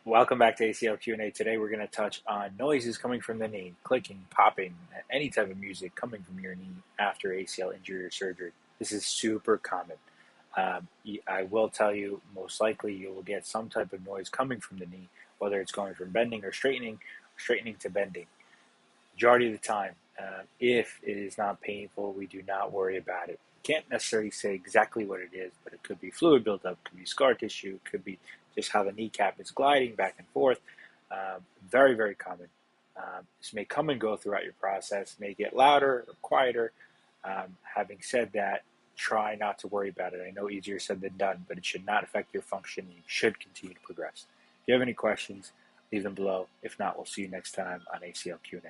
Welcome back to ACL Q&A. Today we're going to touch on noises coming from the knee, clicking, popping, any type of music coming from your knee after ACL injury or surgery. This is super common. I will tell you, most likely you will get some type of noise coming from the knee, whether it's going from bending or straightening to bending. Majority of the time, if it is not painful, we do not worry about it. Can't necessarily say exactly what it is, but it could be fluid buildup, could be scar tissue, could be just how the kneecap is gliding back and forth. Very, very common. This may come and go throughout your process, may get louder or quieter. Having said that, try not to worry about it. I know easier said than done, but it should not affect your function. You should continue to progress. If you have any questions, leave them below. If not, we'll see you next time on ACL Q&A.